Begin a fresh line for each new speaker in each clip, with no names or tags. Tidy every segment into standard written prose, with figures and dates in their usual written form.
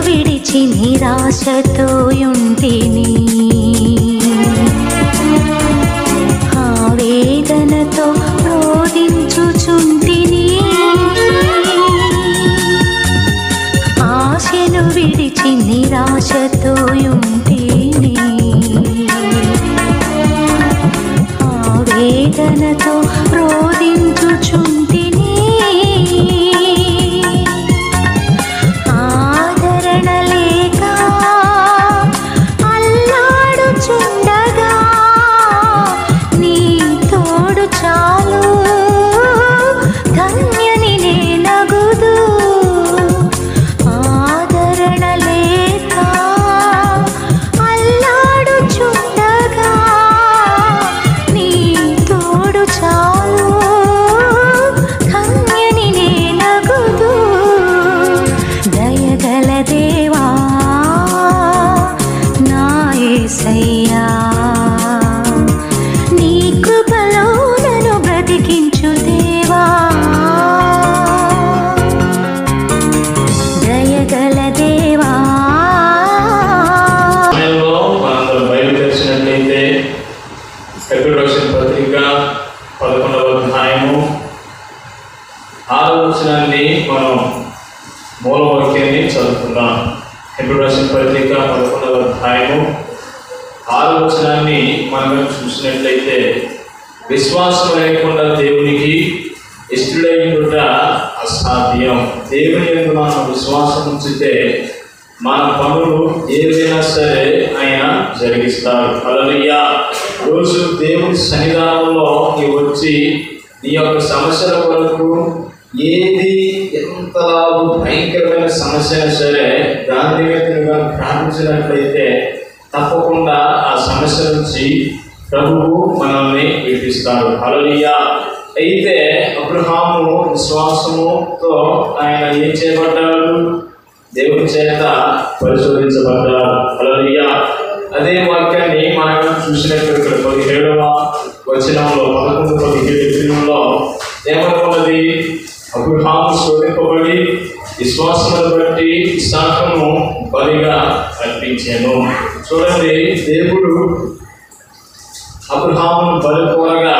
విడిచి నిరాశతో యుంటిని, ఆవేదనతో రోదించుచుంటిని, ఆశను విడిచి నిరాశతో యుంటిని, ఆవేదనతో రోదించుచుంటిని, ఆదరణ లేక అల్లాడుచుండగా నీ తోడు చాలు, ధన్యని నేనగుదు. ఆదరణ లేక అల్లాడుచుండగా నీ తోడు చాలు, ధన్యని నేనగుదు. దయగల దేవా నా యేసయ్యా, నీ కృపలో నన్ను బ్రతికించు దేవా. దయగల దేవా.
బయలుదేరినట్లయితే హెబ్రీ రాసిన పత్రిక 11వ అధ్యాయము 6వ వచనాన్ని మనం మూలవాక్యాన్ని చదువుకుందాం. హెబ్రీ రాసిన పత్రిక 11వ అధ్యాయము 6వ వచనాన్ని మనం చూసినట్లయితే, విశ్వాసం లేకుండా దేవునికి ఇష్టడైనట అసాధ్యం. దేవుని యందు మనం విశ్వాసం ఉంచితే మన పనులు ఏదైనా సరే ఆయన జరిగిస్తారు. హల్లెలూయా. రోజు దేవుని సన్నిధానంలో నీవు వచ్చి నీ యొక్క సమస్యల కొరకు ఏది ఎంత భయంకరమైన సమస్య అయినా సరే దాని నిమిత్తంగా ప్రార్థించినట్లయితే తప్పకుండా ఆ సమస్య నుంచి ప్రభువు మనల్ని విడిపిస్తాడు. హల్లెలూయా. అయితే అబ్రహాము విశ్వాసముతో ఆయన ఏం చేయబడ్డాడు? దేవుని చేత పరిశోధించబడ్డాడు. హల్లెలూయా. అదే వాక్యాన్ని మనం చూసినట్టు 17వ వచనంలో 11-17 ఏమనుకున్నది? అబ్రహాము శోధింపబడి విశ్వాసమును బట్టి ఇస్సాకును బలిగా అర్పించాను. చూడండి, దేవుడు అబ్రహామును బలి కోరగా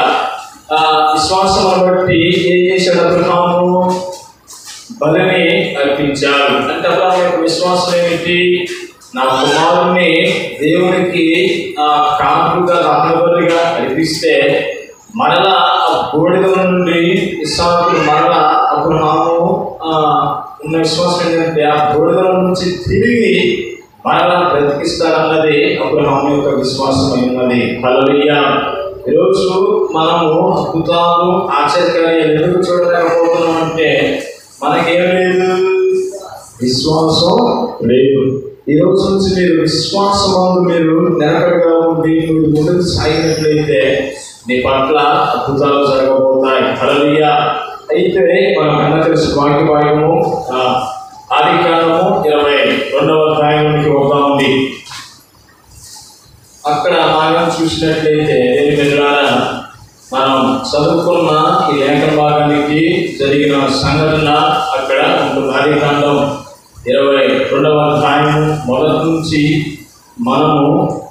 విశ్వాసమును బట్టి ఏం చేశాడు? అబ్రహాము బలిని అర్పించాడు. అంటే అబ్రహాము యొక్క విశ్వాసం ఏమిటి? నా కుమారుణ్ణి దేవునికి కాపుగా దహనబలిగా అర్పిస్తే మరలా ఆ బూడిద నుండి ఇస్సాకు మరలా అబ్రహాము ఉన్న విశ్వాసం ఏంటంటే ఆ బూడిద నుంచి తిరిగి మరలా బ్రతికిస్తారన్నది అబ్రహాము యొక్క విశ్వాసం అయినది. హల్లెలూయా. ఈరోజు మనము అద్భుతాలు ఆశ్చర్యకార్యాలు ఎందుకు చూడలేకపోతున్నాం అంటే మనకేం లేదు, విశ్వాసం లేదు. ఈ రోజు నుంచి మీరు విశ్వాసంలో మీరు నిలకడగా ఉండి మీరు ముందుకు సాగినట్లయితే నీ పట్ల అద్భుతాలు జరగబోతాయి. హల్లెలూయా. అయితే మనం అన్న తెలిసి వాక్య భాగము ఆదికాండము 22వ అధ్యాయానికి వద్దా ఉంది. అక్కడ మనం చూసినట్లయితే మనం చదువుకున్న ఈ లేఖన భాగానికి జరిగిన సంఘటన అక్కడ ఉంటుంది. ఆదికాండం 22వ అధ్యాయం మొదటి నుంచి మనము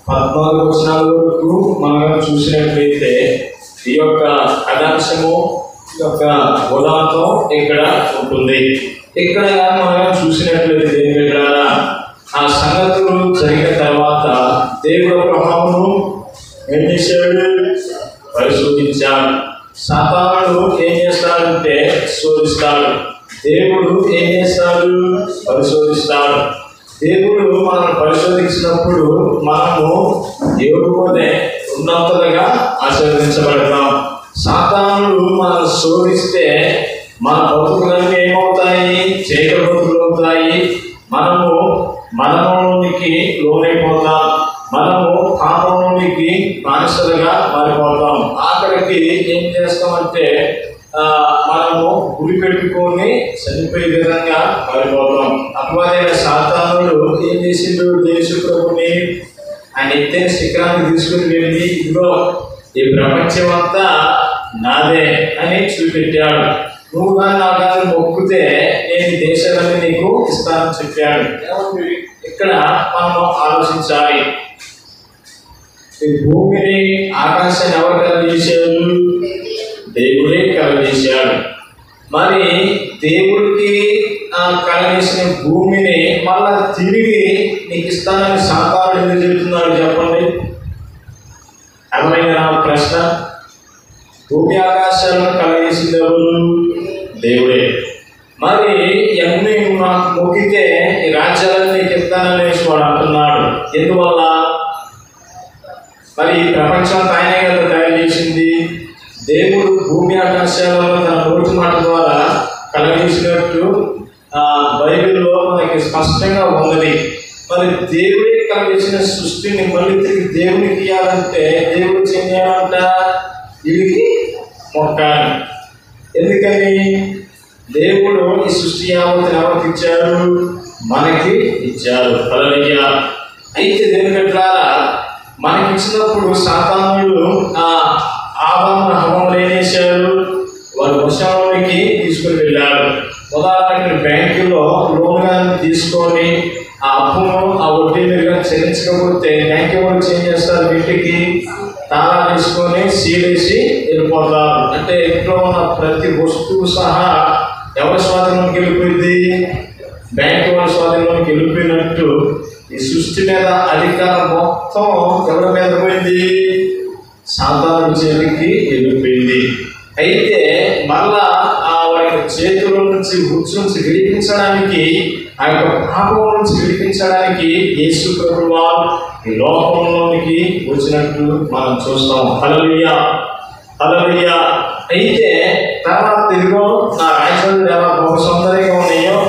14 వచనాల వరకు మనం చూసినట్లయితే ఈ యొక్క కథాంశము యొక్క ఉదాహరణ ఇక్కడ ఉంటుంది. ఇక్కడ మనం చూసినట్లయితే ఆ సంగతులు జరిగిన తర్వాత దేవుడు అబ్రహామును ఏం చేశాడు? పరిశోధించాడు. సాతానుడు ఏం చేస్తాడంటే శోధిస్తాడు. దేవుడు ఏం చేస్తాడు? పరిశోధిస్తాడు. దేవుడు మనం పరిశోధించినప్పుడు మనము దేవుడు పోతే ఉన్నంతగా ఆశీర్వదించబడతాం. సాతానుడు మనం శోధిస్తే మన బతుకులన్నీ ఏమవుతాయి? చీకటి బతుకులు అవుతాయి. మనము మరణంలోనికి లోనైపోతాం. మనము పాపంలోనికి బానిసలుగా మారిపోతాం. ఆఖరికి ఏం చేస్తామంటే మనము గురి పెట్టుకొని చనిపోయే విధంగా మారిపోతాం. అపవాదైన సాతానుడు ఏం చేసిండు? యేసు ప్రభుని ఆయన ఎత్తైన శిఖరాన్ని తీసుకుని వెళ్ళి ఇదిగో ఈ ప్రపంచం అంతా నాదే అని చూపెట్టాడు. నువ్వు కానీ నా కానీ మొక్కితే నేను ఈ దేశాలన్నీ నీకు ఇస్తానని చెప్పాడు. ఏమంటే ఇక్కడ మనం ఆలోచించాలి. ఈ భూమిని ఆకాశాన్ని ఎవరు కలగజేశారు? దేవుడే కలగజేశాడు. మరి దేవుడికి కలగజేసిన భూమిని మళ్ళా తిరిగి నీకు ఇస్తానని సాతానుడు ఎందుకు చెబుతున్నాడు చెప్పండి? అర్థమైన ప్రశ్న. భూమి ఆకాశాలను కలగజేసింది ఎవరు? దేవుడే. మరి ఇవన్నీ నాకు మొక్కితే ఈ రాజ్యాలను నీకు ఇస్తాననేసి వాడు అంటున్నాడు. ఎందువల్ల? మరి ఈ ప్రపంచాన్ని ఆయనే కదా తయారు చేసింది. దేవుడు భూమి ఆకాశాలను తన నోటి మాట ద్వారా కలగజేసినట్టు బైబిల్లో మనకి స్పష్టంగా ఉన్నది. మరి దేవుడే కలగజేసిన సృష్టిని మళ్ళీ తిరిగి దేవునికి ఇవ్వాలంటే దేవుడు చేయాలంట వీడికి మొక్కాలి. ఎందుకని? దేవుడు ఈ సృష్టి యావత్తుని ఎవరికి ఇచ్చాడు? మనకి ఇచ్చాడు. హల్లెలూయా. అయితే దేవుని బిడ్డలారా, మనకి ఇచ్చినప్పుడు సాతానుడు ఆదాము హవ్వను ఏం చేశాడు? వారి వశంలోకి తీసుకుని వెళ్ళాడు. ఉదాహరణకి బ్యాంకులో లోన్ కానీ తీసుకొని ఆ అప్పును ఆ వడ్డీ మీద చెల్లించకపోతే బ్యాంక్ వాళ్ళు ఏం చేస్తారు? ఇంటికి తాళా తీసుకొని సీలేసి వెళ్ళిపోతారు. అంటే ఇంట్లో ఉన్న ప్రతి వస్తువు సహా ఎవరి స్వాధీనంలోకి వెళ్ళిపోయింది? బ్యాంక్ వాళ్ళ స్వాధీనంలోకి వెళ్ళిపోయినట్టు ఈ సృష్టి మీద అధికారం మొత్తం ఎవరి మీద పోయింది? సాతానుడి చేతికి వెళ్ళిపోయింది. అయితే మళ్ళా వారి చేతుల నుంచి ఉచ్చు నుంచి విడిపించడానికి, ఆ యొక్క పాపం నుంచి విడిపించడానికి యేసు ప్రభువు ఈ లోకంలోనికి వచ్చినట్టు మనం చూస్తాం. హల్లెలూయా, హల్లెలూయా. అయితే తర్వాత ఇదిగో నా రాజ్యాలు ఎలా బహు సౌందర్యంగా ఉన్నాయో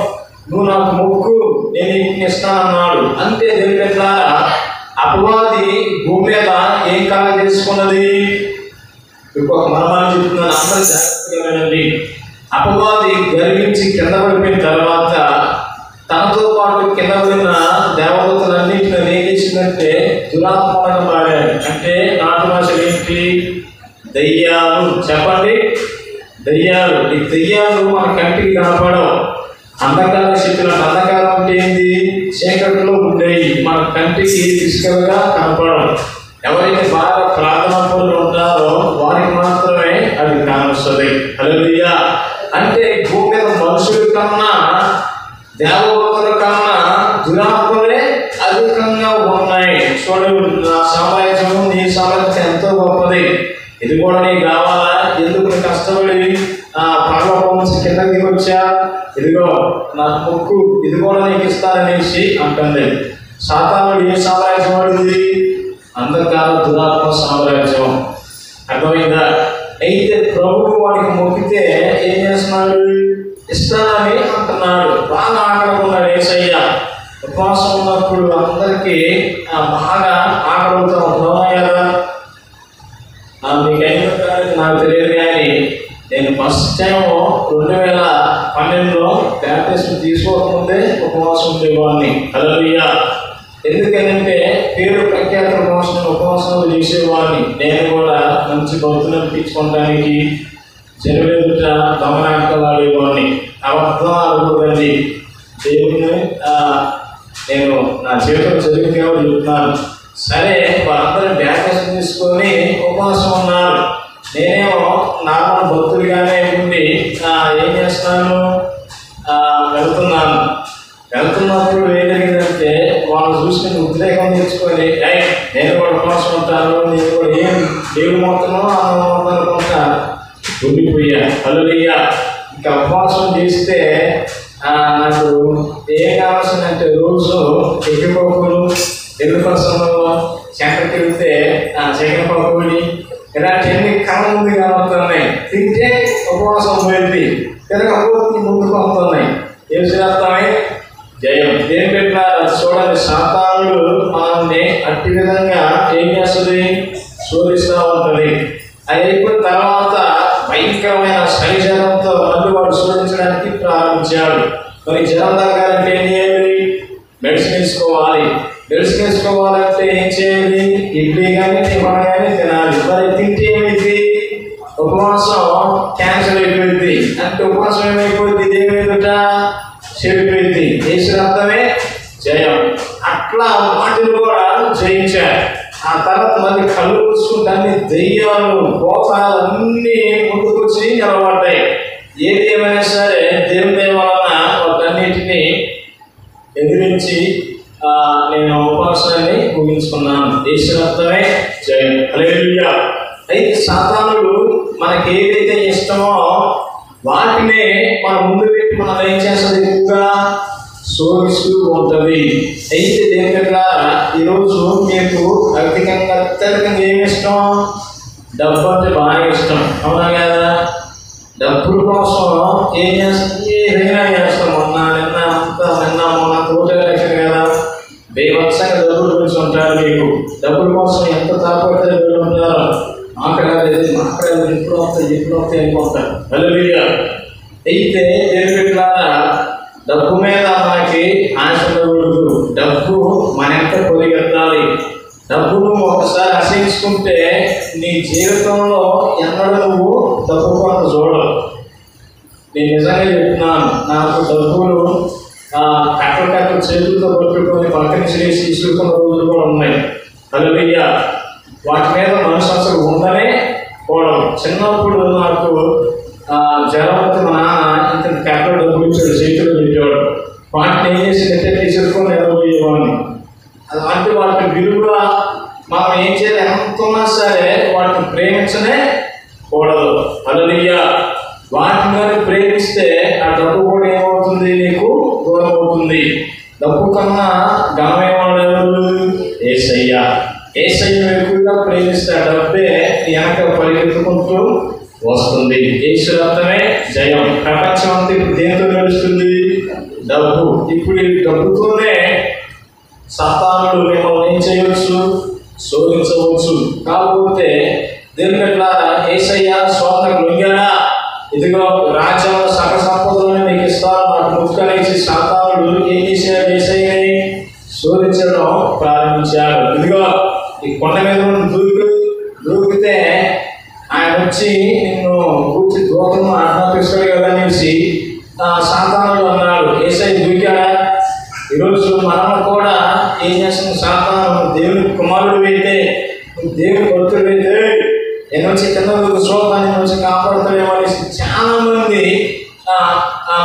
నువ్వు నాకు మొక్కు, నేను నీకు ఇస్తానన్నాడు. అంతే దేవుని అపవాది భూమి మీద ఏం కళ చేసుకున్నది? ఇంకొక మరమాన్ని చెప్తున్నాను, అందరూ జాగ్రత్తగా వినండి. అపవాది గర్వించి కింద పడిపోయిన తర్వాత తనతో పాటు కింద పడిన దేవదూతలన్నింటినీ ఏం చేసిందంటే దురాత్మగా మారాడు. అంటే నాటు భాషలు ఏంటి? దయ్యాలు. చెప్పండి, దయ్యాలు. ఈ దయ్యాలు మన కంటికి కనపడవు. అంధకార శక్తులు. అంధకారం అంటే ఏంది? చీకటిలో ఉండేవి, మన కంటికి ఫిజికల్గా కనపడవు. ఎవరైతే బాగా ప్రార్థనా పనులు ఉంటారో వారికి మాత్రమే అది కానొస్తుంది. హల్లెలూయా. అంటే భూమి మీద మనుషుల కన్నా దేవదూతల కన్నా దురాత్మలే అధికంగా ఉన్నాయి. చూడండి, నా సామ్రాజ్యం నీ సామ్రాజ్యం ఎంతో గొప్పది, ఇది కూడా నీకు కావాలా? ఎందుకు కష్టపడి పర్వతం నుంచి కిందకి దిగి వచ్చా? ఇదిగో నాకు మొక్కు, ఇది కూడా నీకు ఇస్తాననేసి అంటుంది. సాతానుడు ఏ సామ్రాజ్యం వాడిది? అంధకార దురాత్మ సామ్రాజ్యం. అర్థమైందా? అయితే ప్రభువు వాడికి మొక్కితే ఏం చేస్తున్నాడు? ఇస్తానని అంటున్నాడు. బాగా ఆకలి ఉన్నాడు యేసయ్య. ఉపవాసం ఉన్నప్పుడు అందరికీ బాగా ఆకలితో ఉంటున్నాం కదా. మీకు అయిన నాకు తెలియదు కానీ నేను ఫస్ట్ టైం 2012లో బ్యాప్టిజం తీసుకోకముందే ఉపవాసం ఉండేవాడిని. హల్లెలూయా. ఎందుకంటే పేరు ప్రఖ్యాతుల కోసం ఉపవాసాలు చేసేవాడిని. నేను కూడా మంచి భక్తులు అనిపించుకోవడానికి జనవేదుట గమనాంకాలు ఆడేవాడిని. అబద్ధం ఆడకూడదండి. దేవుడిని నేను నా జీవితం చదివితే చెప్తున్నాను. సరే, వాళ్ళందరూ బ్యాప్టిజం తీసుకొని ఉపవాసం ఉన్నారు. నేనేమో నార్మల్ భక్తుడిగానే ఉండి ఏం చేస్తున్నాను? వెళ్తున్నప్పుడు ఏం జరిగిందంటే వాళ్ళు చూసుకుని ఉద్రేకం తెచ్చుకొని నేను కూడా ఉపవాసం ఉంటాను, నేను కూడా ఏం దేవుడు మొత్తమో అన్నం అనుకుంటా ఉండిపోయా. హల్లెలూయా. ఇంకా ఉపవాసం చేస్తే నాకు ఏం కావాల్సిందంటే రోజు ఎగ్గిపప్పులు, ఎల్లుపసలు, చెంటకి వెళ్తే చికెన్ పప్పుని ఇలాంటివన్నీ కళ్ళ ముందు కనబడుతున్నాయి. తింటే ఉపవాసం పోయింది, తిరగకపోతే ముందుకు వస్తున్నాయి. ఏం చేస్తామై? జయం. దేని పెట్టారు? చూడండి, సాతానుడు మనల్ని అట్టి విధంగా ఏం చేస్తుంది? శోధిస్తూ ఉంటుంది. అది అయిపోయిన తర్వాత భయంకరమైన శరీరంతో మళ్ళీ వాడు శోధించడానికి ప్రారంభించాడు. మరి జ్వరం తగ్గాలంటే ఏం చేయాలి? మెడిసిన్ వేసుకోవాలి. మెడిసిన్ వేసుకోవాలంటే ఏం చేయాలి? ఇడ్లీ కానీ టిఫన్ కానీ తినాలి. మరి తింటే ఏమైంది? ఉపవాసం క్యాన్సర్ అయిపోయింది. అంటే ఉపవాసం ఏమైపోయింది? దేవుని ఎదుట చెడిపోయింది. యేసు రక్తమే జయం. అట్లా వాటిని కూడా జయించారు. ఆ తర్వాత మళ్ళీ కళ్ళు పూసుకుంటే అన్ని దెయ్యాలు కోపాలు అన్నీ ముందుకొచ్చి నిలబడ్డాయి. ఏది ఏమైనా సరే దేవుని దయ వలన వాటన్నిటిని ఎదిరించి నేను ఉపవాసాన్ని ముగించుకున్నాను. యేసు రక్తమే జయం. హల్లెలూయా. అయితే సాతానుడు మనకి ఏదైతే ఇష్టమో వాటినే మన ముందు పెట్టి మనం ఏం చేస్తుంది? ఎక్కువగా శోధిస్తూ ఉంటుంది. అయితే దేవుని ఈరోజు మీకు అత్యధికంగా ఏమి ఇష్టం? డబ్బు అంటే బాగా ఇష్టం, అవునా కదా? డబ్బుల కోసం ఏం చేస్తుంది? ఏదైనా చేస్తాం. మొన్న తోటగా లక్ష్యం కదా, బేవత్సంగా డబ్బుల గురించి ఉంటారు. మీకు డబ్బుల కోసం ఎంత తాపత్రయ ఉంటారో మాట్లాడేది ఎప్పుడు వస్తాయి అయిపోతారు. హల్లెలూయా. అయితే దేవుని డబ్బు మీద మనకి ఆశ ఉండకూడదు. డబ్బు మన ఎంత పరిగెత్తాలి. డబ్బును ఒకసారి ఆశించుకుంటే నీ జీవితంలో ఎన్నడూ నువ్వు డబ్బు కొరత చూడవు. నేను నిజంగా చెప్తున్నాను. నాకు డబ్బులు కట్టలు చేతులతో పట్టుకొని పక్కన చేసి తీసుకున్న రోజులు కూడా ఉన్నాయి. హల్లెలూయా. వాటి మీద మనసు అసలు ఉండనే పోవడం. చిన్నప్పుడు నాకు జ్వరం వస్తే మా నాన్న ఇంత కట్టలు డబ్బులు ఇచ్చాడు, చేతులు పెట్టేవాడు. వాటిని ఏం చేసి నెట్టే తీసుకొని నిలబోయేవాడిని. అలాంటి వాటి విలువ మనం ఏం చేయాలి? ఎంత ఉన్నా సరే వాటిని ప్రేమించనే కూడదు. హల్లెలూయా. వాటిని కానీ ప్రేమిస్తే ఆ డబ్బు కూడా ఏమవుతుంది? నీకు దూరం అవుతుంది. డబ్బు కన్నా ఘనమేమన్నాడు? యేసయ్య. యేసయ్యను ఎక్కువగా ప్రేమిస్తే ఆ డబ్బే వెనక పరిగెత్తుకుంటూ వస్తుంది. యేసు రక్తమే జయం. ప్రపంచం అంతా ఇప్పుడు దేంతో నడుస్తుంది? డబ్బు. ఇప్పుడు ఈ డబ్బుతోనే సాతానుడు మిమ్మల్ని ఏం చేయవచ్చు? శోధించవచ్చు. కాకపోతే దేవుని బిడ్డలారా, యేసయ్య స్వాతంత్రం లొంగాడా? ఇదిగో రాజ్యంలో సకల సంపదలను మీకు ఇస్తారు నాకు ముక్కనేసి సాతానుడు ఏం చేశాడు? యేసయ్యని శోధించడం ప్రారంభించాడు. ఇదిగో ఈ కొండ మీద దూకితే ఆయన వచ్చి నిన్ను పూర్తి దూతను ఆజ్ఞాపిస్తాడు కదా అనేసి సాతానుడు అన్నాడు. యేసయ్య దూకాడా? ఈరోజు మనం కూడా ఏం చేస్తున్నాం? సాతాను దేవుని కుమారుడు అయితే, దేవుని భక్తుడు అయితే నేను వచ్చి కింద శోధాన్ని వచ్చి కాపాడుతాడేమో అనేసి చాలా మంది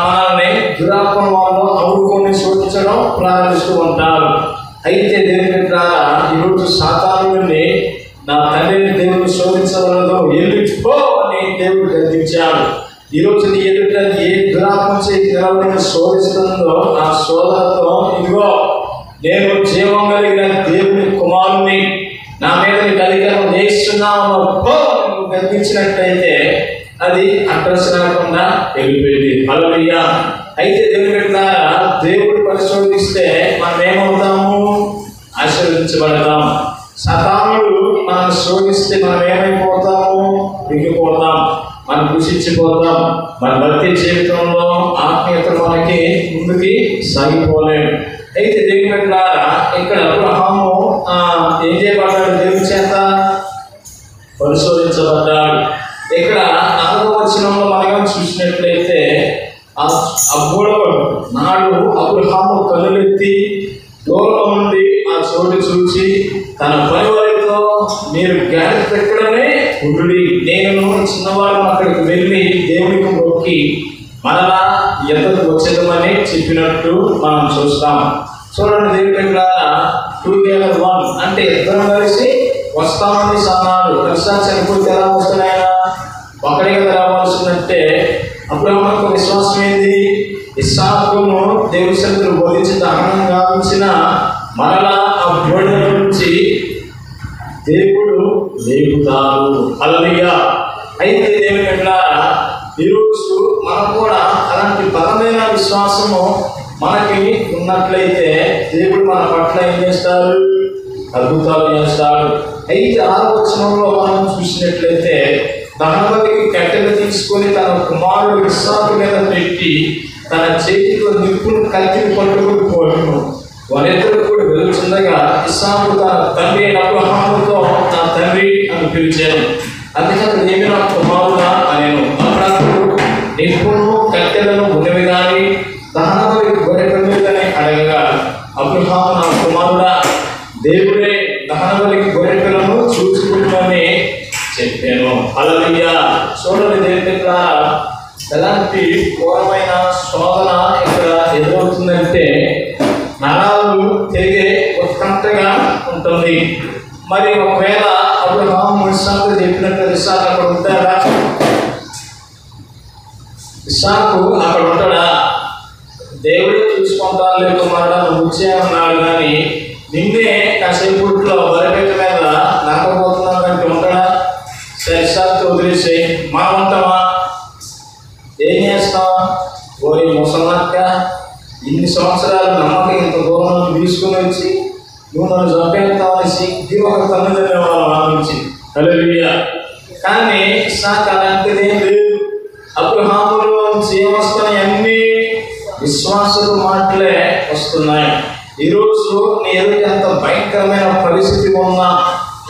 మనల్ని దురాత్మ వాళ్ళు అవుడుకొని శోధించడం ప్రారంభిస్తూ ఉంటారు. అయితే దేవుని ద్వారా ఈరోజు సాతానుడిని నా తండ్రిని దేవుడు శోధించవలదు, ఎదుర్చుకో అని దేవుడు గద్దించాడు. ఈరోజు నీ ఎదుట ఏ దురాత్మ చేతి నిలబడిన శోధిస్తుందో ఆ శోధనతో ఇదిగో నేను జీవం కలిగిన దేవుని కుమారుని, నా మీద నీకు అధికారం చేస్తున్నావు గద్దించినట్టయితే అది అడ్రస్ రాకుండా వెళ్ళిపోయింది. హల్లెలూయా. అయితే దేవుని బిడ్డలారా, దేవుడు పరిశోధిస్తే మనం ఏమవుతాము? ఆశీర్వదించబడతాం. సాతానుడు మనం శోధిస్తే మనం ఏమైపోతాము? విరిగిపోతాం, మనం కృషించిపోతాం. మన భక్తి జీవితంలో ఆత్మీయత మనకి ముందుకి సాగిపోలేము. అయితే దేవుని బిడ్డలారా, ఇక్కడ అబ్రహాము ఏం చేయబడ్డాడు? దేవుని చేత పరిశోధించబడ్డాడు. ఇక్కడ 4వ వచనంలో మనం చూసినట్లయితే అప్పుడు నాడు అబ్రహాము కన్నులెత్తి దూరం నుండి ఆ చోటు చూసి తన పని వారితో మీరు గాలి పెట్టడమే ఉండుడి, నేను చిన్నవాడు అక్కడికి వెళ్ళి దేవునికి మొక్కి మనలా ఎద్దకు వచ్చేదమని చెప్పినట్టు మనం చూస్తాం. చూడండి దేవుని దగ్గర 2 1 అంటే ఇద్దరం కలిసి వస్తామని అన్నాడు. కలిసి చనిపోతే ఎలా వస్తున్నాయా? ఒకడే కదా రావాల్సిందంటే అబ్రహాముకు విశ్వాసం ఏంది? ఇస్సాకును దేవుని సన్నిధిలో బోధించి దహనం గావించిన మరలా ఆ బోధన నుంచి దేవుడు లేపుతాడు. హల్లెలూయా. అయితే దేవుని బిడ్డలారా, ఈరోజు మనం కూడా అలాంటి బలమైన విశ్వాసము మనకి ఉన్నట్లయితే దేవుడు మన పట్ల ఏం చేస్తాడు? అద్భుతాలు చేస్తాడు. అయితే 6వ వచనంలో మనం చూసినట్లయితే దహనబలికి కట్టెలు తీసుకొని తన కుమారుడు ఇస్సాకు మీద పెట్టి తన చేతిలో నిప్పును కత్తిని పట్టుకుని పోయాను. వారిద్దరు కూడా వెలుచుండగా ఇస్సాకు తన తండ్రి అబ్రహాముతో నా తండ్రి అని పిలిచాను. అందుకని ఏమి నా కుమారుడా అనేను. అప్పుడు నీ నా కుమారుడా, దేవుడే దహన బలికి గొర్రె పిల్లను చూసుకుంటామని చెప్పాను. హల్లెలూయా. చూడండి దేవుని ద్వారా ఎలాంటి ఘోరమైన శోధన ఇక్కడ ఎదురవుతుందంటే నరాలు తిరిగే ఉత్కంఠగా ఉంటుంది. మరి ఒకవేళ అబ్రహాము ఇస్సాకు చెప్పినట్టు ఇస్సాకు అక్కడ ఉంటాడా? ఇస్సాకు అక్కడ ఉంటాడా? దేవుడే చూసుకుంటాను లేదు మాట నువ్వు వచ్చేయన్నాడు, కానీ నిన్నే కాసేపుట్లో బలిపేట మీద నరకపోతున్నాను అంటే ఉంటాడా? సరే ఇస్సాకు వదిలేసి మనం ఉంటామా? ఏం చేస్తాం? ఓరి ముసలక్క, ఇన్ని సంవత్సరాలు నమ్మకం ఇంత దూరం తీసుకుని వచ్చి నువ్వు నన్ను చంపేస్తావని సిగ్గి ఒక తల్లిదండ్రుల వాళ్ళ నుంచి. హల్లెలూయా. కానీ ఇస్సాకు అలాంటిదేం లేదు. అబ్రహాములో నుంచి ఏమొస్తున్నాయి? అన్ని విశ్వాసపు మాటలే వస్తున్నాయి. ఈరోజు నీ ఎదుట ఎంత భయంకరమైన పరిస్థితి ఉన్నా,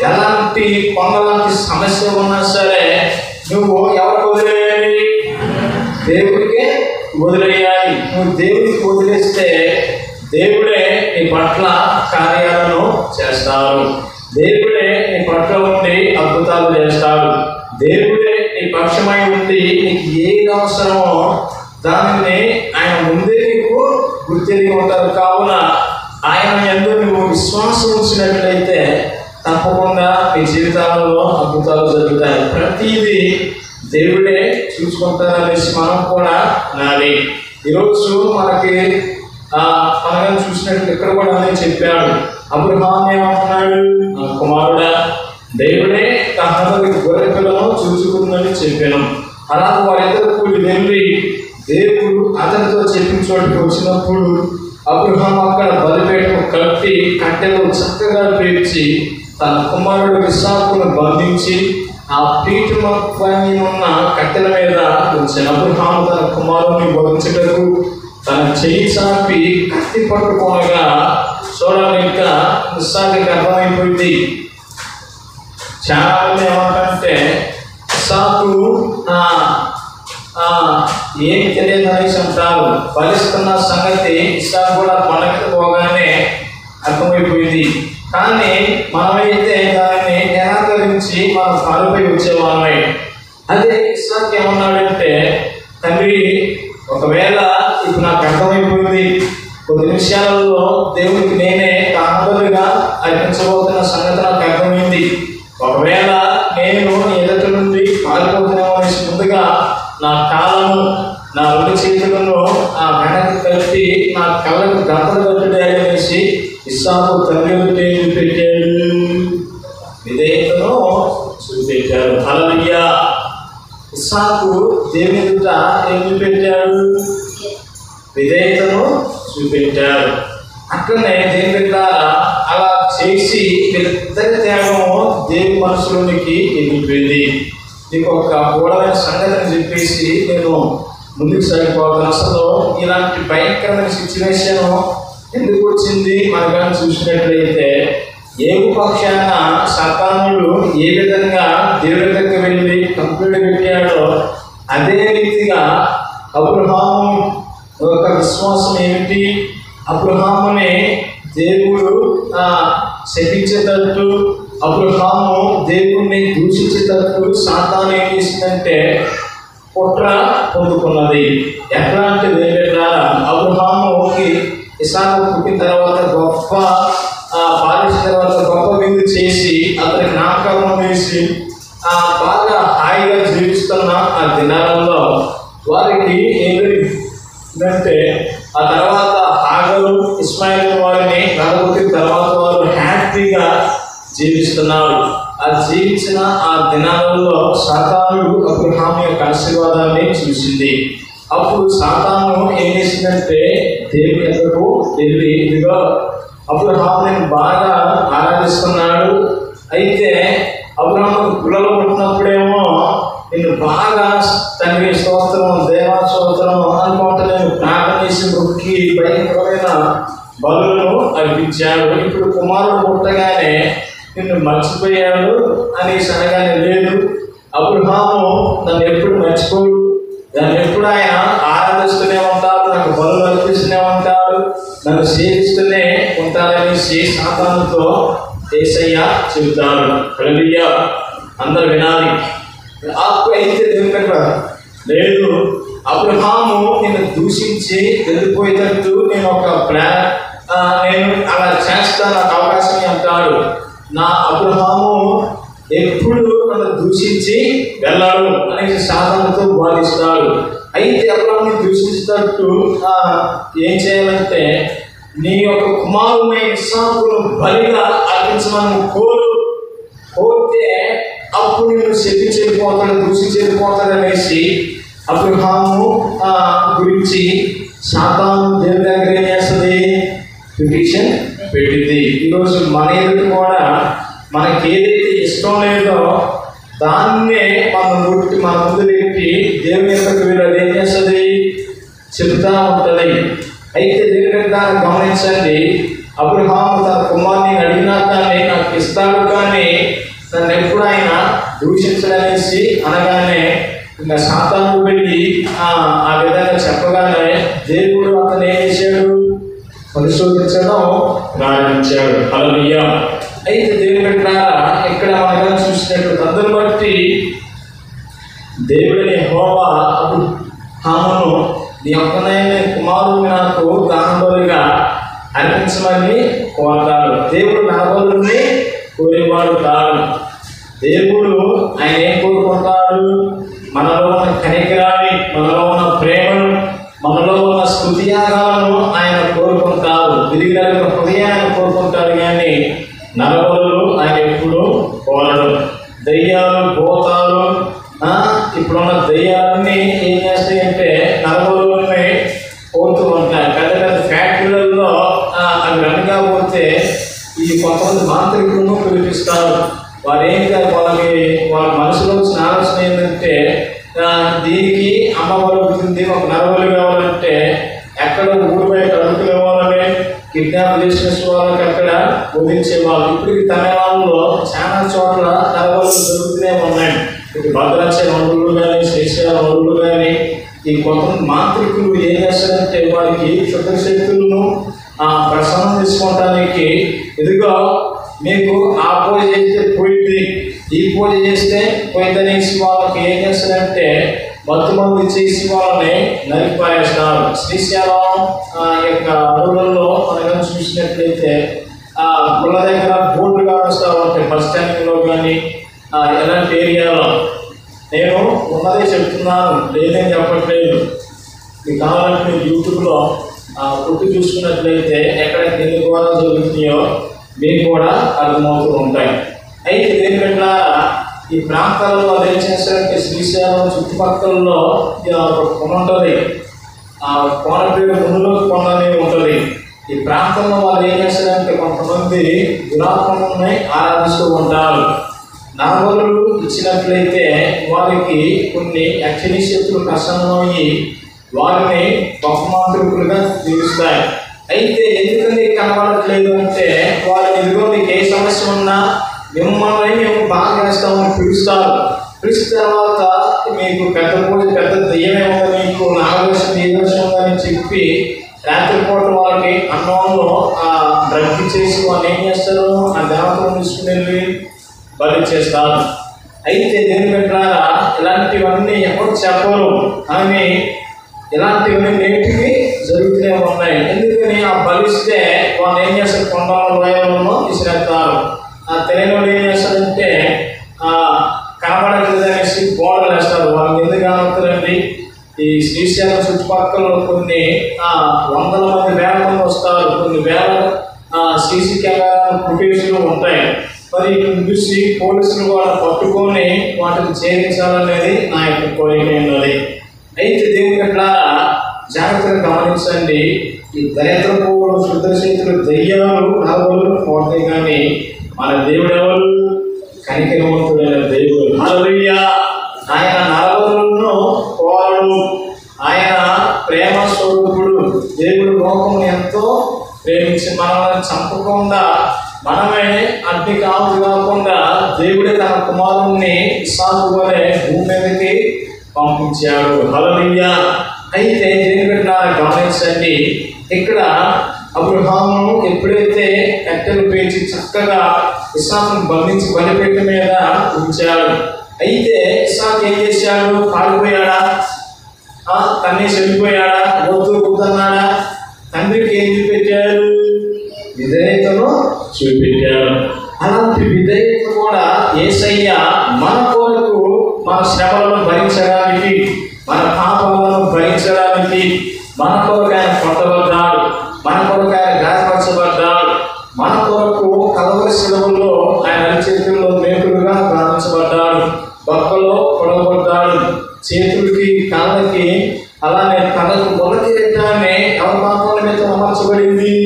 ఎలాంటి కొండలాంటి సమస్య ఉన్నా సరే నువ్వు ఎవరికి వదిలేయాలి? దేవుడికే వదిలేయాలి. నువ్వు దేవుడికి వదిలేస్తే దేవుడే నీ పట్ల కార్యాలను చేస్తాడు. దేవుడే నీ పట్ల ఉండి అద్భుతాలు చేస్తాడు. దేవుడే నీ పక్షమై ఉండి నీకు ఏది అవసరమో దానిని ఆయన ముందే నీకు గుర్తిరిగి ఉంటారు. కావున ఆయన యందు నువ్వు విశ్వాసం ఉంచినట్లయితే తప్పకుండా నీ జీవితాలలో అద్భుతాలు జరుగుతాయి. ప్రతిదీ దేవుడే చూసుకుంటారనేసి మనం కూడా నాది. ఈరోజు మనకి మనం చూసినట్టు ఇక్కడ కూడా అనే చెప్పాడు. అబ్రహాము ఏమంటున్నాడు? కుమారుడా, దేవుడే తన గొర్రె పిల్లను చూసుకుందని చెప్పాను. అలా వారిద్దరు కూడి వెళ్ళి దేవుడు అతనితో చెప్పిన చోటుకి వచ్చినప్పుడు అబ్రహాము అక్కడ బలిపీఠము కట్టి కట్టెలు చక్కగా పేర్చి తన కుమారుడు ఇస్సాకును బంధించి ఆ పీఠము పైన ఉన్న కట్టెల మీద ఉంచాను. అబ్రహాము తన కుమారుని వధించుటకు తన చెయ్యి చాపి కత్తి పట్టుకోనగా చూడాలి ఇంకా ఇస్సాకుకి అర్థమైపోయింది. చాలా మంది ఏమంటే ఇస్సాకు ఏం తెలియదు అనేసి అంటారు. ఫలిస్తున్న సంగతి ఇస్సాకు కూడా పండగ పోగానే అర్థమైపోయింది. కానీ మనమైతే దానిని నిరాకరించి మనం కాలుపై వచ్చేవాళ్ళమే. అదే ఇస్సాకు ఏమన్నాడంటే, తండ్రి ఒకవేళ ఇప్పుడు నాకు అర్థమైపోయింది, కొద్ది నిమిషాలలో దేవుడికి నేనే కానుకలుగా అర్పించబోతున్న సంగతి నాకు అర్థమైంది. ఒకవేళ నేను ఎదుటి నుండి పారిపోతున్నామో అనేసి ముందుగా నా కాళ్ళను నా రెండు చేతులను ఆ వెనక్కి కలిపి నా కళ్ళకు గంటలు కట్టుడే అనేసి ఇస్సాకు తండ్రి పెట్టాడు, విధేయతను చూపెట్టాడు. హల్లెలూయా. ఇస్సాకు దేవుని ఎదుట ఏం చూపెట్టాడు? విధేయతను చూపెట్టాడు. అట్లనే దేవుని ద్వారా అలా చేసి వీళ్ళిద్దరి త్యాగము దేవుని మనసులోనికి ఎగిరిపోయింది. నీకు ఒక గూఢమైన సంగతిని చెప్పేసి నేను ముందుకు సాగిపోతాను. అసలు ఇలాంటి భయంకరమైన సిచ్యువేషన్ ఎందుకు వచ్చింది మనకు చూసినట్లయితే, ఏగు పక్షాన సాతానుడు ఏ విధంగా దేవుడి దగ్గర వెళ్ళి కంప్లీట్ పెట్టాడో అదే రీతిగా అబ్రహాము యొక్క విశ్వాసం ఏమిటి? అబ్రహాముని దేవుడు శపించేటట్టు, అబ్రహాము దేవుణ్ణి దూషించేటట్టు సాతాను ఏం చేసిందంటే కుట్ర పొందుకున్నది. ఎట్లాంటిది అబ్రహాముకి ఇస్సాకు పుట్టిన తర్వాత గొప్ప పాలించిన తర్వాత గొప్ప విందు చేసి అతనికి నామకరణం వేసి బాగా హాయిగా జీవిస్తున్న ఆ దినాలలో వారికి ఏంటంటే ఆ తర్వాత హాగరు ఇస్మాయిల్ వారిని నలుగురికి తర్వాత వారు హ్యాపీగా జీవిస్తున్నారు. ఆ జీవించిన ఆ దినాలలో సాతానుడు అబ్రహాము యొక్క ఆశీర్వాదాన్ని చూసింది. అప్పుడు సాతాను ఏం చేసిందంటే దేవుని ఎదురు వెళ్ళి ఇదిగో అబ్రహాముని బాగా ఆరాధిస్తున్నాడు. అయితే అబ్రహాము పిల్లలు పుట్టినప్పుడేమో నేను బాగా తండ్రి స్తోత్రం దేవా స్తోత్రం అనుకుంటే నేను ప్రార్థన చేసి మొక్కి భయంకరమైన బలులను అర్పించాడు. ఇప్పుడు కుమారుడు పుట్టగానే నిన్ను మర్చిపోయాడు అనేసి అనగానే లేదు, అబ్రహాము నన్ను ఎప్పుడు మర్చిపోడు, నన్ను ఎప్పుడు ఆయన ఆరాధిస్తూనే ఉంటాడు, నాకు బలు అర్పిస్తూనే ఉంటాడు, నన్ను సేవిస్తూనే ఉంటాడని ఉంటాడనేసి సాతానుతో యేసయ్య చెబుతాడు. హల్లెలూయా. అందరు వినాలి. అయితే లేదు, అబ్రహాము నిన్ను దూషించి వెళ్ళిపోయేటట్టు నేను ఒక నేను అలా చేస్తాను, నాకు అవకాశం అంటాడు. నా అబ్రహాము ఎప్పుడు నన్ను దూషించి వెళ్ళాడు అనేసి సాతానుతో వాదిస్తాడు. అయితే అబ్రహాముని దూషించేటట్టు ఏం చేయాలంటే, నీ యొక్క కుమారుని ఇస్సాకును బలిగా అర్పించమని కోరితే అప్పుడు నేను చెల్లిపోతాడు, దూషించిపోతాడు అనేసి అబ్రహాము గురించి సాతాను దేవుని దగ్గర ఏం చేస్తుంది? పిటిషన్ పెట్టింది. ఈరోజు మన ఎదుటి కూడా మనకి ఏదైతే ఇష్టం లేదో దాన్నే మన ముందు పెట్టి దేవుని యొక్క వీళ్ళు ఏం చేస్తుంది? చెప్తా ఉంటుంది. అయితే దేవుని దాన్ని గమనించండి. అబ్రహాము తన కుమారుని అడిగినా కానీ నాకు ఇస్తాడు, కానీ నన్ను ఎప్పుడు ఆయన దూషించడనేసి అనగానే ఇంకా సాతాను వెళ్ళి ఆ విధంగా చెప్పగానే దేవుడు అతను ఏం చేశాడు? పరిశోధించడం ప్రారంభించాడు. హల్లెలూయా. అయితే దేవుని బిడ్డలారా, ఇక్కడ మనం చూసినట్టు అందుని బట్టి దేవుడిని యెహోవా అబ్రహామును నీ ఒక్కనైన కుమారుని నాకు దానబలిగా అర్పించమని కోరతాడు. దేవుడు దానబలుని కోరేవాడు కాదు. దేవుడు ఆయన ఏం కోరుకుంటాడు? మనలో ఉన్న కనికరాన్ని, మనలో ఉన్న ప్రేమను, మనలో ఉన్న స్తుతియాగాలను ఆయన కోరుకుంటాడు. విరిగిన హృదయాన్ని కోరుకుంటాడు, కానీ నరబలు ఆయన ఎప్పుడు కోరడు. దయ్యాలు, భూతాలు, ఇప్పుడున్న దయ్యాలన్నీ ఏం చేస్తాయంటే నరబలుని పోతూ ఉంటాయి. పెద్ద పెద్ద ఫ్యాక్టరీలలో అవి రన్ కాకపోతే ఈ కొంతమంది మాంత్రికులను పిలిపిస్తారు. వారు ఏం వాళ్ళ మనసులో వచ్చిన ఆలోచన ఏంటంటే, దీనికి అమ్మవారు అవుతుంది, ఒక నరబలి కావాలంటే ఎక్కడ ఊరు బయట అడుగులు ఇవ్వాలని కిడ్నాప్ చేసిన వాళ్ళకి అక్కడ వదిలించేవాళ్ళు. ఇప్పటికి తమిళనాడులో చాలా చోట్ల నరబలు జరుగుతూనే ఉన్నాయి. ఇటు భద్రాచలం అడుగులు కానీ, శ్రీశైలం అడుగులు కానీ, ఈ కొంతమంది మాంత్రికులు ఏం చేస్తారంటే వారికి శుద్ధశక్తులను ప్రసన్నం తీసుకోవటానికి, ఇదిగో మీకు ఆ పూజ చేస్తే పోయింది, ఈ పూజ చేస్తే పోయిందనేసి వాళ్ళకి ఏం చేస్తారంటే మత్తుమంది చేసి వాళ్ళని నరికిపారేస్తారు. శ్రీశైలం యొక్క అడవులలో మనం చూసినట్లయితే పుల్ల దగ్గర బోర్డులు కావస్తా ఉంటాయి. బస్ స్టాండ్లో కానీ ఎలాంటి ఏరియాలో. నేను ఉన్నదే చెప్తున్నాను, లేదని చెప్పట్లేదు. మీకు కావాలంటే మీరు యూట్యూబ్లో కొట్టి చూసుకున్నట్లయితే ఎక్కడ ఎన్ని ఘోరాలు జరుగుతున్నాయో మీకు కూడా అర్థమవుతూ ఉంటాయి. అయితే ఎందుకంటే ఈ ప్రాంతాలలో ఏం చేస్తారంటే శ్రీశైలం చుట్టుపక్కలలో ఒక కొండ ఉంటుంది. ఆ కొండ పేరు మునులో కొండ అనేది ఉంటుంది. ఈ ప్రాంతంలో వాళ్ళు ఏం చేస్తారంటే కొంతమంది గులాబీ ఆరాధిస్తూ ఉంటారు. నరబలులు ఇచ్చినట్లయితే వారికి కొన్ని అక్షని శక్తులు ప్రసన్నమయ్యి వారిని బహుమాంత్రికులుగా తీరుస్తాయి. అయితే ఎందుకని కనబడట్లేదు అంటే వారిని ఇదిగో మీకు ఏ సమస్య ఉన్నా మిమ్మల్ని మేము బాగా చేస్తామని పిలుస్తారు. పిలిచిన తర్వాత మీకు పెద్ద పూజ, పెద్ద దెయ్యమే ఉందని, మీకు నాగదోషం, నీదోషం ఉందని చెప్పి రాత్రిపూట వాళ్ళకి అన్నంలో డ్రగ్ చేసి వాళ్ళు ఏం చేస్తారు? ఆ దేవతలను తీసుకుని వెళ్ళి బలి చేస్తారు. అయితే దీని పెట్టారా ఇలాంటివన్నీ ఎవరు చెప్పరు, కానీ ఇలాంటివన్నీ నేటికి జరుగుతూనే ఉన్నాయి. ఎందుకని ఆ బలిస్తే వాళ్ళు ఏం చేస్తారు? కొండల లోయలను విసిరేస్తారు. తెలియని వాళ్ళు ఏం చేస్తారంటే కనబడలేదు అనేసి గోడలు వేస్తారు. వాళ్ళు ఎందుకు కనబడతారండి? ఈ శ్రీశైలం చుట్టుపక్కల కొన్ని వందల మంది, వేల మంది వస్తారు. కొన్ని వేల సీసీ కెమెరా ఫుటేజ్లు ఉంటాయి. మరి చూసి పోలీసులు కూడా పట్టుకొని వాటిని చేయించాలనేది నా యొక్క కోరిక ఉన్నది. అయితే దేవుని అట్లా జాగ్రత్తగా గమనించండి. ఈ దరిద్ర పువ్వులు, శుద్ధ చేతులు, దయ్యాలు, నరబలు పోతాయి, కానీ మన దేవుడు ఎవరు? కనికరవంతుడైన దేవుడు. హల్లెలూయా. ఆయన నరబలులను కోరడు. ఆయన ప్రేమ స్వరూపుడు. దేవుడు లోకం ఎంతో ప్రేమించి మనల్ని చంపకుండా, మనమే అడ్డి కాపు కాకుండా దేవుడే తన కుమారుణ్ణి ఇస్సాకు వలె భూమి మీదకి పంపించాడు. హల్లెలూయా. అయితే దేవుని బిడ్డలారా గమనించండి, ఇక్కడ అబ్రహాము ఎప్పుడైతే కట్టెలు పేర్చి చక్కగా ఇస్సాకును బంధించి బలిపీఠం మీద ఉంచాడు. అయితే ఇస్సాకు ఏం చేశాడు? పారిపోయాడా? తన్ని చనిపోయాడా? వద్దన్నాడా? తండ్రికి ఏం చూపెట్టాడు? విధేయతను చూపెట్టాడు. అలాంటి విధేయత కూడా యేసయ్య మన కొరకు మన శ్రమలను భరించడానికి, మన పాపాలను భరించడానికి మన కొరకు ఆయన కొట్టబడ్డాడు, మన కొరకు ఆయన గాయపరచబడ్డాడు, మన కొరకు కలవరి శిలువలో ఆయన అరిచేతుల్లో మేకులుగా గావించబడ్డాడు, బొక్కలో పొడవబడ్డాడు, చేతులకి కాళ్ళకి అలానే తనకు మొదటి రేటాన్ని ఎవరి పాపాల నిమిత్తం అమర్చబడింది?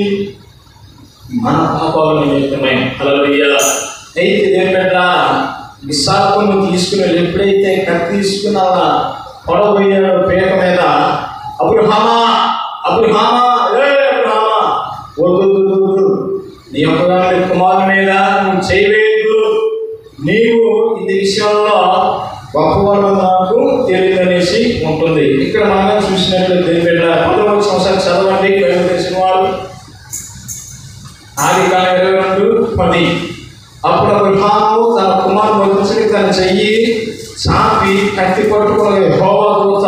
మన పాపాల నిమిత్తమే. హల్లెలూయా. అయితే ఏంటంటే ఇస్సాకును తీసుకుని ఎప్పుడైతే కత్తి తీసుకుని అలా పొడవబోయాడు పీక మీద, అబ్రహామా అబ్రహామా ఏ అబ్రహామా, వద్దు, నీ ఒక్కగాని కుమారుని మీద నువ్వు చేయలేదు, నీవు ఇది విషయంలో గొప్పవాడు నాకు తెలియదనేసి ఉంటుంది. ఇక్కడ మనం చూసినట్లయితే 11వ సంవత్సరం చదవండి. తెలిసిన వాడు ఆదికాండం 22:10. అప్పుడు అబ్రహాము తన కుమారుని వచ్చి తన చెయ్యి చాపి కత్తి పట్టుకుని యెహోవా దూత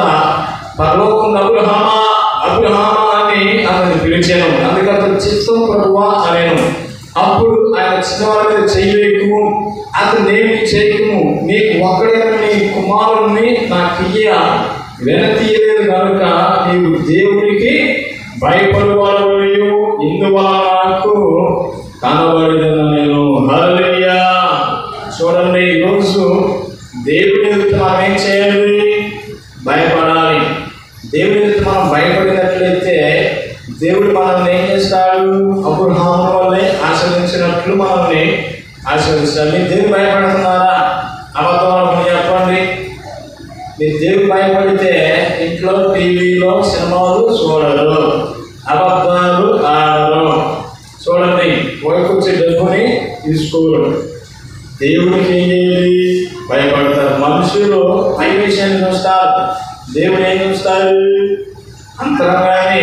పరలోకంలో అబ్రహామా అబ్రహామా అని అతన్ని పిలిచాను. అందుకే అతను చిత్తం ప్రభువా అనేను. అప్పుడు ఆయన చిన్నవారి మీద చేయలేకుము, అతను ఏమి చేయకుము, నీకు ఒక్కడైనా నీ కుమారుణ్ణి నాకు వెనతీయలేదు కనుక నీవు దేవునికి భయపడేవాడు, ఇందువల్ల నాకు కనబడిన నేను. హల్లెలూయా. చూడండి, ఈరోజు దేవుని ఎదుట మనం ఏం చేయాలి? భయపడాలి. దేవుని ఎదుట మనం భయపడినట్లయితే దేవుడు మనల్ని ఏం చేస్తాడు? అబ్రహాము వల్లే ఆశ్రయించినట్లు మనల్ని ఆశ్రయిస్తాడు. మీరు దేవుడు భయపడుతున్నారా? అబద్ధాలు చెప్పండి. మీరు దేవుడు భయపడితే ఇంట్లో టీవీలో సినిమాలు చూడరు, అబద్ధాలు ఆడరు. చూడండి, వచ్చే డబ్బుని తీసుకోరు. దేవుడికి ఏం చేయాలి? భయపడతారు. మనుషులు పై విషయాన్ని చూస్తారు, దేవుడు ఏం చూస్తారు? అంతరంగానే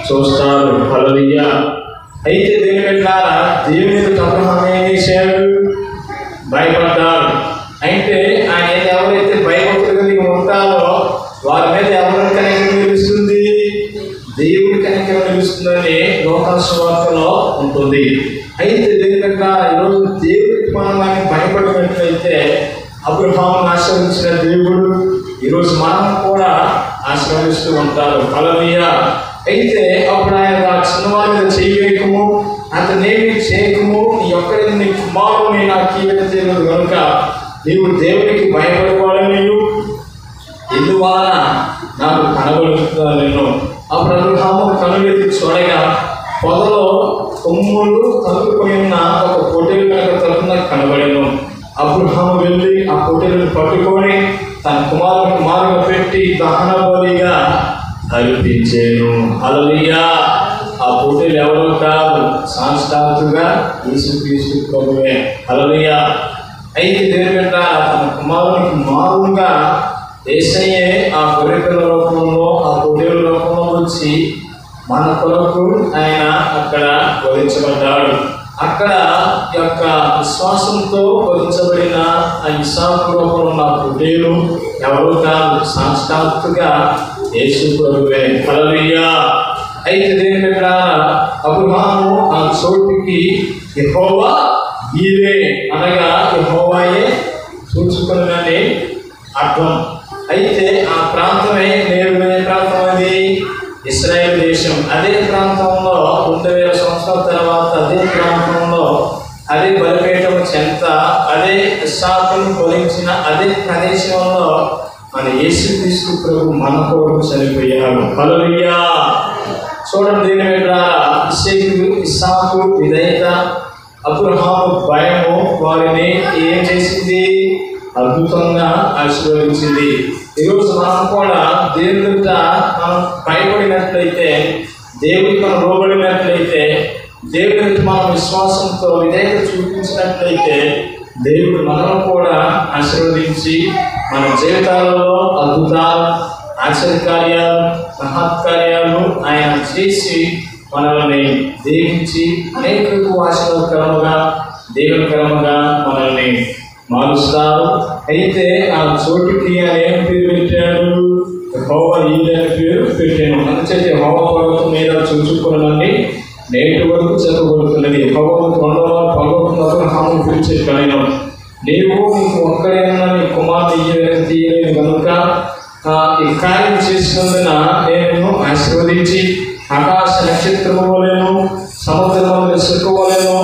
చూస్తారు. హల్లెలూయా. అయితే దేవుని అబ్రహాము ఏం చేశాడు? భయపడ్డాడు. అయితే ఆయన ఎవరైతే భయభక్తులు కలిగి ఉంటారో వారి మీద ఎవరి కనికరం నిలుస్తుంది? దేవుడి కనికరం నిలుస్తుందని లోకాసు సువార్తలో ఉంటుంది. అయితే ఈరోజు దేవుడికి మనం భయపడినట్లయితే అబ్రహామును ఆశ్రయించిన దేవుడు ఈరోజు మనం కూడా ఆశ్రయిస్తూ ఉంటారు. హల్లెలూయా. అయితే అప్పుడు ఆయన చిన్నవారి మీద చేయవేయకము, అతనేమి చేయకము, నీ ఒక్కడి నీ కుమారుని నాకు తెలియదు కనుక నీవు దేవునికి భయపడేవాడు, నేను ఎందువలన నాకు కనబడుతున్నాను నేను. అప్పుడు అబ్రహాము కనులెత్తి చూడగా పొదలో కొమ్ములు కలుపుకొని ఉన్న ఒక పొట్టేలు కనుక తరపున కనబడేను. అబ్రహాము వెళ్ళి ఆ పొట్టేలను పట్టుకొని తన కుమారునికి మార్గం పెట్టి దహన బలిగా అర్పించాను. హల్లెలూయా. ఆ పొట్టేలు ఎవరో కాదు, సాక్షాత్తుగా యేసుక్రీస్తు ప్రభువే. హల్లెలూయా. అయితే దేవుడు తన కుమారునికి మారుగా యేసయ్యే ఆ గొర్రెపిల్ల రూపంలో ఆ పొట్టేలు రూపంలో వచ్చి మన కొరకు ఆయన అక్కడ వధించబడ్డాడు. అక్కడ యొక్క విశ్వాసంతో వధించబడిన ఆ ఇస్సాకు రూపంలో ఉన్న పొట్టేలు ఎవరో కాదు, సాక్షాత్తుగా యేసు ప్రభువే. హల్లెలూయా. అయితే దేవుడు అబ్రహాము ఆ చోటుకి యెహోవా ఈరే అనగా యెహోవాయే చూచుకున్నదని అర్థం. అయితే ఆ ప్రాంతమే నేడు ప్రాంతం, అది ఇశ్రాయేలు దేశం. అదే ప్రాంతంలో 2000 సంవత్సరాల తర్వాత అదే ప్రాంతంలో అదే బలిపీఠం చెంత అదే ఇస్సాకును కొలించిన అదే ప్రదేశంలో మన యేసుక్రీస్తు ప్రభు మన కొరకు చనిపోయాడు. హల్లెలూయా. చూడండి, ఇస్సాకు విధేయత, అబ్రహాము భయము వారిని ఏం చేసింది? అద్భుతంగా ఆశీర్వదించింది. ఈరోజు మనం కూడా దేవుని మనం భయపడినట్లయితే, దేవుడికి మనం లోబడినట్లయితే, దేవుడికి మనం విశ్వాసంతో విధేయత చూపించినట్లయితే దేవుడు మనల్ని కూడా ఆశీర్వదించి మన జీవితాలలో అద్భుతాలు, ఆశ్చర్యకార్యాలు, మహత్కార్యాలు ఆయన చేసి మనల్ని దీవించి అనేకకు ఆశీర్వాదకరముగా దీవెనకరముగా మనల్ని మారుస్తారు. అయితే ఆ చోటుకి ఆయన పేరు పెట్టాడు, యెహోవా ఈరే అనే పేరు పెట్టాను. అందుచేత యెహోవా పర్వతం మీద చూచుకున్నది నేటి వరకు చెప్పబడుతున్నది. యెహోవా కొండలో పర్వతం హామీ పిలిచే కాయను, నీవు నీకు ఒక్కడైనా నీ కుమార్తె తీయలేదు కనుక ఈ కార్యం చేసినందున నేను ఆశీర్వదించి ఆకాశ నక్షత్రము వలెను సముద్రములను ఇసుకవలెను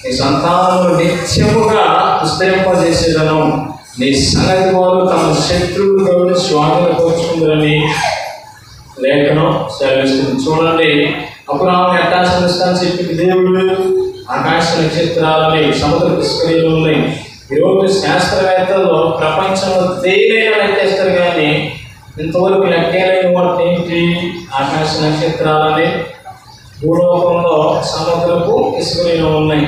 నీ సంతానమును నిత్యముగా విస్తరింపజేసేదను. నీ సంగతి వారు తమ శత్రువులను స్వాధీనపరుచుకుందని లేఖనం సెలవిస్తుంది. చూడండి, అబ్రహాము ఎట్టా సంధిస్తానని చెప్పింది దేవుడు. ఆకాశ నక్షత్రాలని సముద్ర ఇసుకలు ఉన్నాయి. ఈరోజు శాస్త్రవేత్తలు ప్రపంచంలో దేనైనా లెక్కేస్తారు, కానీ ఇంతవరకు లెక్కలేని వాటి ఏంటి? ఆకాశ నక్షత్రాలని. భూలోకంలో సముద్రపు ఇసుకలు ఉన్నాయి.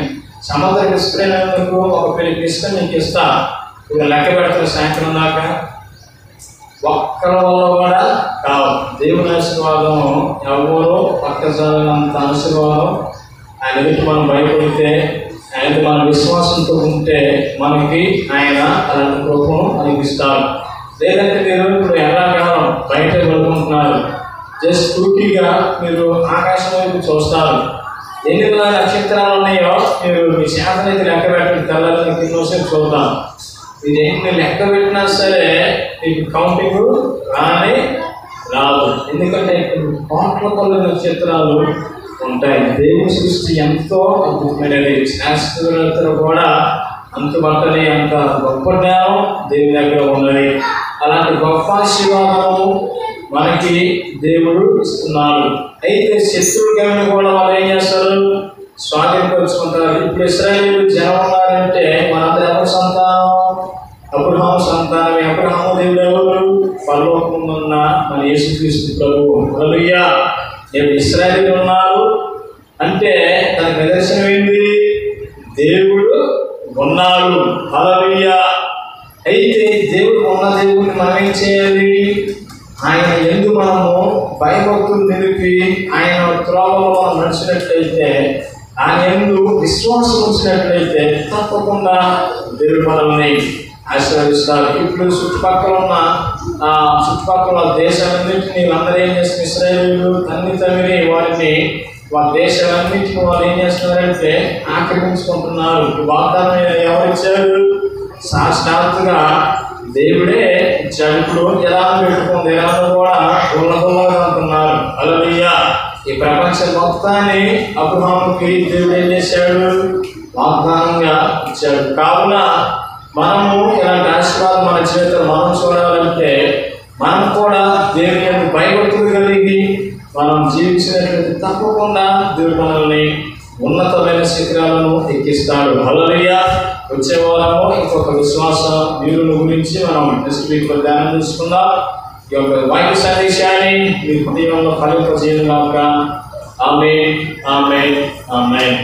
సముద్ర ఇసుకలకు ఒక పెళ్లి ఇసుక నీకు ఇస్తా, ఇక లెక్క పెడతారు సాయంత్రం దాకా. ఒక్కల వల్ల కూడా కావు. దేవుని ఆశీర్వాదం ఎవరో పక్కసారినంత ఆశీర్వాదం ఆయన ఎదుటి మనం భయపడితే, ఆయన మన విశ్వాసంతో ఉంటే మనకి ఆయన అలాంటి కృపను అనిపిస్తారు. లేదంటే మీరు ఇప్పుడు ఎర్రకాలం బయట పడుకుంటున్నారు, జస్ట్ టూటీగా మీరు ఆకాశం వైపు చూస్తారు. ఎన్ని నక్షత్రాలు ఉన్నాయో మీరు మీ శాతనైతే లెక్క పెట్టండి, తెల్లని కిందసేపు చూద్దాం. ఇది ఎన్ని లెక్క పెట్టినా సరే మీకు కౌంటింగ్ రాని రాదు. ఎందుకంటే ఇప్పుడు కోట్ల కొద్ది నక్షత్రాలు ఉంటాయి. దేవుని సృష్టి ఎంతో అద్భుతమైనది. శాస్త్రవేత్తలు కూడా అంతుబట్టని అంత గొప్ప జ్ఞానం దేవుని దగ్గర ఉన్నది. అలాంటి గొప్ప ఆశీర్వాదము మనకి దేవుడు ఇస్తున్నాడు. అయితే శత్రువులు కూడా వాళ్ళు ఏం చేస్తారు? స్వాధీనపరుచుకుంటారు. ఇప్పుడు ఇశ్రాయేలు జనం ఉన్నారంటే మనందరూ ఎవరి సంతానం? అబ్రహాము సంతానమే. అబ్రహాము దేవుడు ఎవరు? పరలోకమున ఉన్న మన యేసుక్రీస్తు ప్రభువు. హల్లెలూయా. నేను ఇశ్రాయేలు ఉన్నారు అంటే దానికి నిదర్శనం ఏంటి? దేవుడు ఉన్నాడు. హల్లెలూయా. అయితే దేవుడు ఉన్న దేవుడిని మనం ఏం చేయాలి? ఆయన యందు మనము భయభక్తులు నిలిపి ఆయన త్రోవలో మనం నడిచినట్లయితే, ఆయన యందు విశ్వాసం ఉంచినట్లయితే తప్పకుండా దేవుడు మనల్ని ఆశీర్వదిస్తారు. ఇప్పుడు చుట్టుపక్కల దేశాలన్నింటినీ అందరూ ఏం చేస్తున్నారు? ఇశ్రాయేలు తమ్మిని వారిని వారి దేశాలన్నింటినీ వాళ్ళు ఏం చేస్తున్నారంటే ఆక్రమించుకుంటున్నారు. వాగ్దానం ఎవరిచ్చారు? సాక్షాత్తుగా దేవుడే ఇచ్చాడు. ఇప్పుడు ఎలా పెట్టుకుంది, ఎలా కూడా గుల్లగుల్లగా అంటున్నారు. హల్లెలూయా. ఈ ప్రపంచం మొత్తాన్ని అబ్రహాముకి దేవుడు ఏం చేశాడు? వాగ్దానంగా ఇచ్చాడు. కావున మనము ఇలాంటి ఆశీర్వాదం మన జీవితంలో మనం చూడాలంటే మనం కూడా దేవుని యొక్క భయభక్తులు కలిగి మనం జీవించినట్లయితే తప్పకుండా దేవుడు మనల్ని ఉన్నతమైన శిఖరాలను ఎక్కిస్తాడు. హల్లెలూయా. వచ్చే వారము ఇంకొక విశ్వాస వీరుల గురించి మనం నెక్స్ట్ వీక్ ధ్యానం చేసుకుందాం. ఈ యొక్క వాక్య సందేశాన్ని మీ హృదయంలో ఫలింపజేయనుగాక. ఆమేన్, ఆమేన్, ఆమేన్.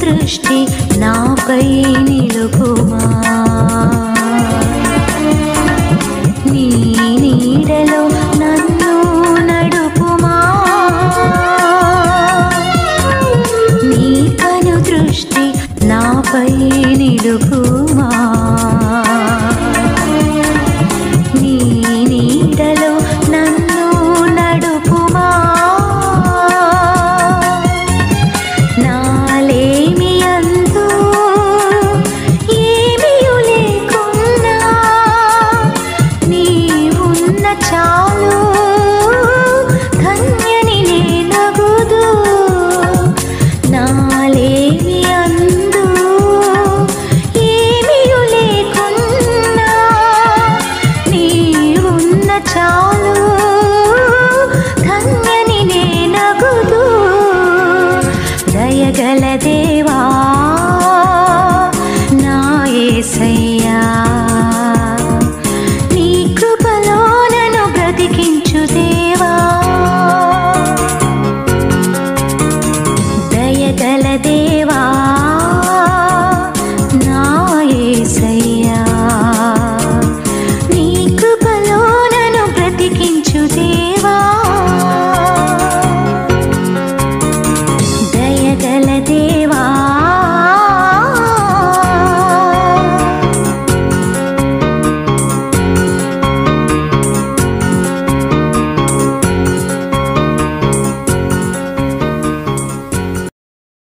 దృష్టి నాపై నిలుపుమా, నీ నీడలో నన్ను నడుపుమా, నీ కను దృష్టి నాపై నిలుపుమా.